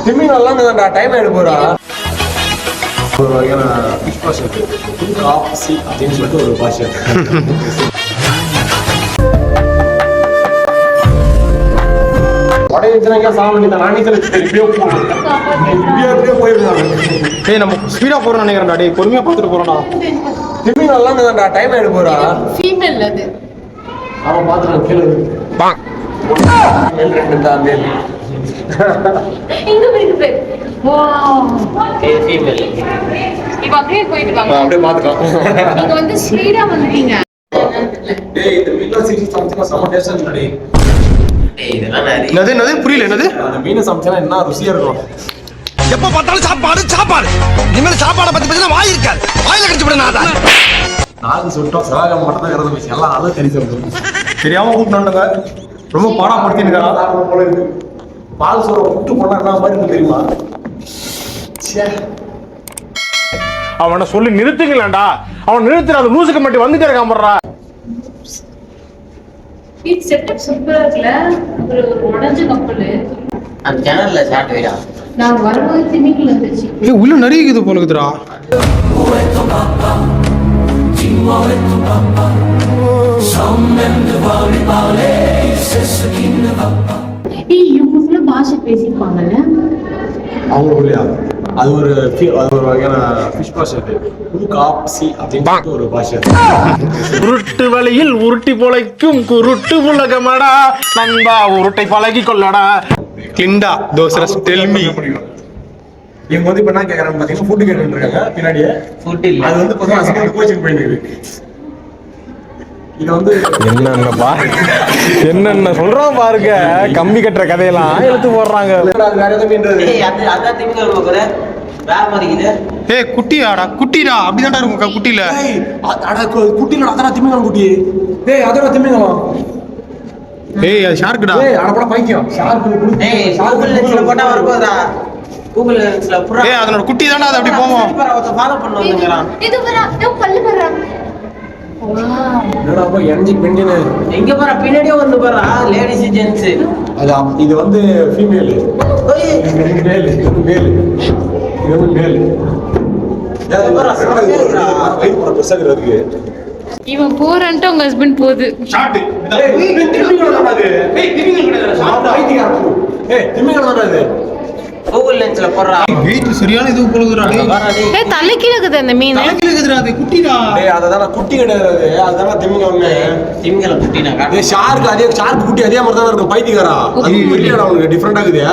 திமிங்கலாம் time ஆயிடு போறா. ஒரு வகையான ஃபிஷ் பாஷ் இருக்கு. காப்சி அப்படின்னு சொல்லிட்டு ஒரு பாஷ் இருக்கு. நம்ம ஸ்பீடா போறோம் நினைக்கிறேன்டா. டேய் பொறுமையா பார்த்துட்டு போறோம்டா. திமிங்கலாம் டைம் ஆயிடு போறா. ஃபீமேல் அது. அவன் பாத்துறான் கீழ. மேல் ரெண்டு தான் மேல். இங்க போய் வாவ். ஃபீமேல். இப்போ அப்படியே போயிட்டு வாங்க. அப்படியே பாத்துக்கலாம். நீங்க வந்து ஸ்பீடா வந்துட்டீங்க. டேய் இந்த மீன் சீரிஸ் சமைச்சா செம டேஸ்டா இருக்குடா டேய். டேய் இதெல்லாம் நிறைய. என்னது புரியல என்னது? அந்த மீன் சமைச்சா என்ன ருசியா இருக்கும். எப்ப பார்த்தாலும் சாப்பாடு இனிமேல் சாப்பாடை பத்தி பேசினா வாய் இருக்காது. வாயில கடிச்சு விட நான் தான். நாக்கு சுட்டோம் சிவகாம மட்டும் தான் இறந்து போச்சு. எல்லாம் அதை கறி சொல்றோம். தெரியாம கூப்பிட்டு ரொம்ப பாடாப்படுத்தினுக்கா. பால் சோற புட்டு போனா என்ன மாதிரி இருக்கு தெரியுமா? அவனை சொல்லி நிறுத்துங்களேன்டா. அவன் நிறுத்துற அது லூசுக்கு மட்டும் வந்துட்டே இருக்கான் போடுறா. இது செட்டப் சூப்பரா இருக்குல. ஒரு உடைஞ்ச கப்பல். அந்த சேனல்ல ஷார்ட் வீடா. நான் வரும்போது திமிங்கல் வந்துச்சு. ஏய் உள்ள நிறைய இருக்குது போல இருக்குதுடா. இவங்களுக்குள்ள பாஷை பேசிப்பாங்கல்ல. அவங்களுக்குள்ளயா? அது ஒரு வகையான ஃபிஷ் பாஷ் இருக்கு. காப்சி அப்படின்னு ஒரு பாஷ் இருக்கு. உருட்டு வழியில் உருட்டி பொழைக்கும் குருட்டு உலகமடா நண்பா உருட்டை பழகி கொள்ளடா. கிளிண்டா தோசரஸ் டெல்மி. இவங்க வந்து இப்ப என்ன கேக்குறாங்க பாத்தீங்கன்னா ஃபுட் கேட்டுட்டு இருக்காங்க பின்னாடியே. ஃபுட் இல்ல. அது வந்து பொதுவா ஹஸ்பண்ட் கோச்சிங் போயிட்டு இருக்கு. இது வந்து என்னென்ன சொல்றான் பாருங்க. கம்பி கட்டுற கதையெல்லாம் எடுத்து போடுறாங்க. அது வேற எதுவும் மீன்றது. டேய் அந்த திமிங்கல் போகுற. வேற மாதிரி இது. ஏய் குட்டியாடா குட்டிடா அப்படிதான்டா இருக்கும் குட்டில. ஏய் அட குட்டில அதரா திமிங்கலம் குட்டி. டேய் அதரா திமிங்கலம். ஏய் அது ஷார்க்குடா. ஏய் அட போடா பைக்கியம். ஷார்க். டேய் கூகுள் லென்ஸ்ல போட்டா வரப்போதா. கூகுள் லென்ஸ்ல புறா. ஏய் அதனோட குட்டி தான்டா அது அப்படி போவோம். அவத ஃபாலோ பண்ண வந்துங்கறான். இது வரா. பல்லு வரா. என்னடா அப்ப என்ஜி பெண்டின. எங்க பாரு பின்னாடியே வந்து பாரு லேடிஸ் ஜென்ஸ். அது இது வந்து ஃபீமேல். ஓய் மேல் மேல். இது மேல். இது பாரு சமைக்கிறா. வெயிட் பண்ண பிரஷர் இருக்கு. இவன் போறான்ட்டு உங்க ஹஸ்பண்ட் போகுது. ஷார்ட். ஏய் திமிங்கலம் தானே அது. ஏய் திமிங்கல் கிடையாது. Short idea. ஏய் திமிங்கலம் தானே அது. கூகுள் லென்ஸ்ல போறா. வெயிட் சரியான இது போலுதுடா. டேய் ஏய் தலைக்கு இருக்குது அந்த மீன். தலையில இருக்குதுடா அது குட்டிடா. டேய் அததான குட்டி கிடையாது அது. அததான திமிங்கலம்னு. திமிங்கல குட்டினா காட்டு. ஷார்க் குட்டி அதே மாதிரி தான் இருக்கும் பைத்தியக்காரா. அது குட்டியாடா உங்களுக்கு டிஃபரெண்டா இருக்குது.